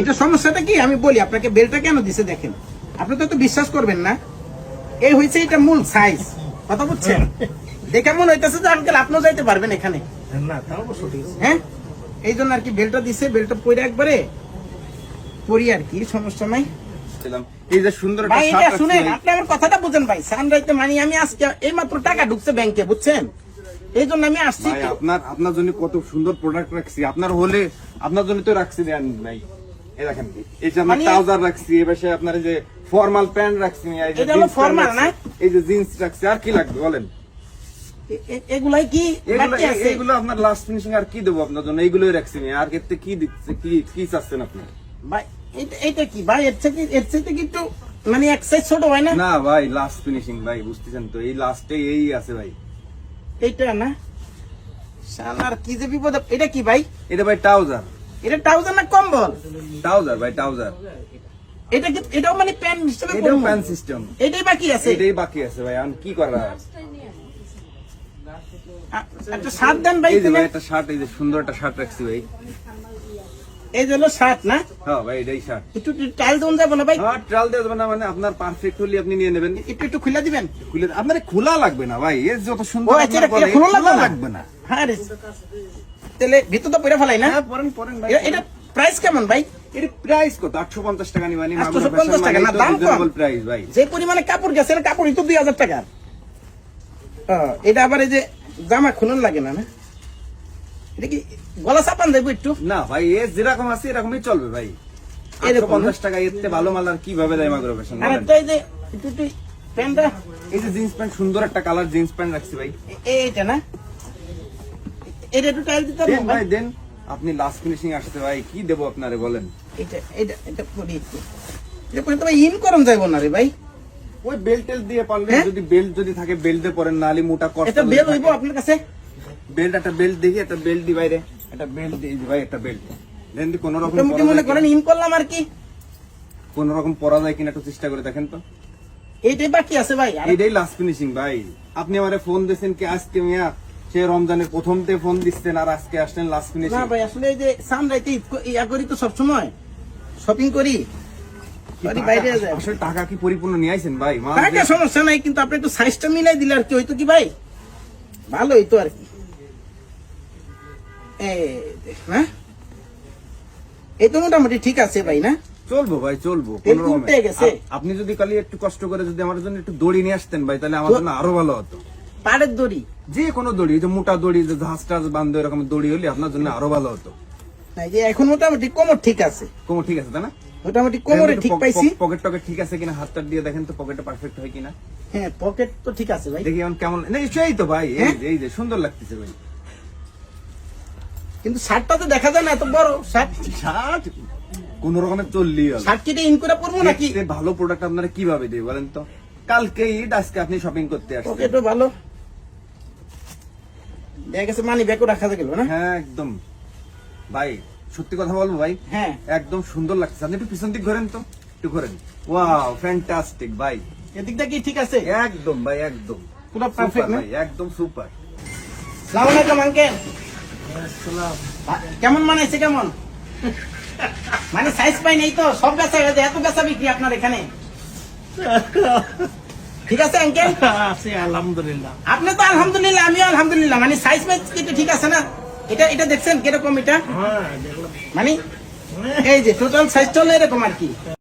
এটা সমস্যাটা কি আমি বলি আপনাকে, বেলটা কেন দিছে দেখেন, আপনি তো বিশ্বাস করবেন না। এই হয়েছে এটা মূল সাইজ, কথা বুঝছেন? দেখে মনে হইতেছে যে আঙ্কেল আপনিও যাইতে পারবেন এখানে। হ্যাঁ, এই জন্য আর কি বেলটা দিছে, বেলটা পরে একবারে পরি আর কি, সমস্যা নাই। এই যে সুন্দর ভাই এটা শুনেন, আপনি আমার কথাটা বুঝেন ভাই। সানরাইতে মানে আমি আজকে এই মাত্র টাকা ঢুকছে ব্যাংকে, বুঝছেন? এই জন্য আমি আসছি। আপনার জন্য কত সুন্দর প্রোডাক্ট রাখছি, আপনার হলে আপনার জন্য তো রাখছি ভাই। এই দেখেন, এই যে আমরা ট্রাউজার রাখছি, এবার আপনার এই যে ফর্মাল প্যান্ট রাখছি, এটা হলো ফর্মাল না, এই যে জিন্স রাখছি, আর কি লাগবে বলেন? এগুলাই কি এগুলো আপনার লাস্ট ফিনিশিং, আর কি দেবো আপনার জন্য? এইগুলোই রাখছি, আর ক্ষেত্রে কি দিচ্ছে, কি চাচ্ছেন আপনি ভাই? এটা কি ভাই, এর থেকে কি একটু মানে এক সাইজ ছোট হয় না? না ভাই, লাস্ট ফিনিশিং ভাই, বুঝতেছেন তো, এই লাস্টে এই আছে ভাই। এইটা না শালার কি যে বিপদ। এটা কি ভাই? এটা ভাই ট্রাউজার। এটা ট্রাউজার না কম্বল? ট্রাউজার ভাই, ট্রাউজার। এটা কি, এটাও মানে প্যান্ট সিস্টেম? এটাও প্যান্ট সিস্টেম। এটাই বাকি আছে? এটাই বাকি আছে ভাই, আমি কি করার? একটা শার্ট দেন ভাই। এই যে ভাই একটা শার্ট, এই যে সুন্দর একটা শার্ট রাখছি ভাই। এই যে হলো শার্ট না? হ্যাঁ ভাই, এটাই শার্ট। একটু ট্রায়াল দেন যাবে না ভাই? হ্যাঁ, ট্রায়াল দেওয়া যাবে না মানে, আপনার পারফেক্ট হলে আপনি নিয়ে নেবেন। একটু খুলে দিবেন। খুলে আপনার খোলা লাগবে না ভাই, এর যত সুন্দর খোলা লাগবে না। হ্যাঁ রে, তাহলে ভিতর তো পরে ফেলাই না? হ্যাঁ, পরেন ভাই। এটা প্রাইস কেমন ভাই? এর প্রাইস কত? 850 টাকা নিবানি। 850 টাকা না, দাম কম প্রাইস ভাই। যে পরিমাণে কাপড় গেছে, কাপড়ই তো 2000 টাকা। এটা আবার এই যে জামা খুলন লাগে না? না এটা কি গলা চাপান দেবো একটু? না ভাই, এ যেরকম আছে এরকমই চলবে ভাই। 850 টাকা এর থেকে ভালো মাল আর কিভাবে দেয় মাগরো ফ্যাশন? আর এই যে একটু প্যান্টটা, এই যে জিন্স প্যান্ট, সুন্দর একটা কালার জিন্স প্যান্ট রাখছি ভাই। এইটা না, এটা একটু টাইল দিতে দেন ভাই, দেন। আপনি লাস্ট ফিনিশিং আসছে ভাই, কি দেবো আপনারে বলেন? এটা পরি একটু। এটা পরে তো ভাই ইন করম যাইবো না রে ভাই। ওই বেল্ট দিয়ে পারলে, যদি বেল্ট যদি থাকে বেল্ট দিয়ে পরেন, নালি মোটা কষ্ট। এটা বেল হইবো আপনার কাছে? বেল্ট, একটা বেল্ট দেখি, একটা বেল্ট দি বাইরে, একটা বেল্ট দিই ভাই, একটা বেল্ট দেন দি। কোন রকম মনে করেন ইন করলাম আর কি, কোন রকম পরা যায় কিনা একটু চেষ্টা করে দেখেন তো। এইটাই বাকি আছে ভাই। এইটাই লাস্ট ফিনিশিং ভাই। আপনি আমারে ফোন দিয়েছেন কি আজকে মিয়া? সে রমজানের প্রথমতে ফোন দিচ্ছেন, আর আজকে আসলেন লাস্ট ফিনিশিং। না ভাই, আসলে এই যে সানরাইতে ইয়া করি তো, সবসময় শপিং করি, বাইরে যায়। আসলে টাকা কি পরিপূর্ণ নিয়ে আইছেন ভাই? টাকা সমস্যা নাই, কিন্তু আপনি একটু সাইজটা মিলাই দিলে আর কি হইতো কি ভাই, ভালো হইতো আর কি। হ্যাঁ, এই তো মোটামুটি ঠিক আছে ভাই না? চলবো ভাই, চলবো। আপনি যদি কালি একটু কষ্ট করে যদি আমার জন্য একটু দড়ি নিয়ে আসতেন ভাই, তাহলে আমার জন্য আরো ভালো হতো। পাড়ের দড়ি? যে কোনো দড়ি, যে মোটা দড়ি, যে ঝাঁজ টাজ বান্ধব এরকম দড়ি হলে আপনার জন্য আরো ভালো হতো। যে এখন মোটামুটি কোমর ঠিক আছে? কোমর ঠিক আছে তাই না? মোটামুটি কোমরে ঠিক পাইছি। পকেট টকেট ঠিক আছে কিনা হাতটা দিয়ে দেখেন তো, পকেটটা পারফেক্ট হয় কিনা। হ্যাঁ, পকেট তো ঠিক আছে ভাই। দেখি এখন কেমন। না সেই তো ভাই, এই যে সুন্দর লাগতেছে ভাই। কিন্তু শার্টটা তো দেখা যায় না, এত বড় শার্ট। শার্ট কোন রকমের চললি হবে। শার্ট কেটে ইন করে পরবো নাকি? ভালো প্রোডাক্ট আপনারা কিভাবে দেবে বলেন তো? কালকে ঈদ, আজকে আপনি শপিং করতে আসছেন। পকেটও ভালো দেখা গেছে, মানি ব্যাগও রাখা গেল না? হ্যাঁ একদম ভাই, সত্যি কথা বলবো ভাই, হ্যাঁ একদম সুন্দর লাগছে। আপনি একটু পিছন দিক ঘোরেন তো, একটু ঘোরেন। ওয়াও, ফ্যান্টাস্টিক ভাই। এদিকটা কি ঠিক আছে? একদম ভাই, একদম পুরো পারফেক্ট না? ভাই, একদম সুপার। আসসালামু আলাইকুম আঙ্কেল। কেমন মানাইছে? কেমন মানে সাইজ পাই নাই তো? সব বেচা হয়ে যায়, এত বেচা বিক্রি আপনার এখানে? ঠিক আছে আঙ্কেল? আলহামদুলিল্লাহ। আপনি তো আলহামদুলিল্লাহ, আমিও আলহামদুলিল্লাহ। মানে সাইজ মাইজ ঠিক আছে না? এটা দেখছেন কিরকম? এটা মানে এই যে টোটাল সাইজ চলে এরকম আর কি।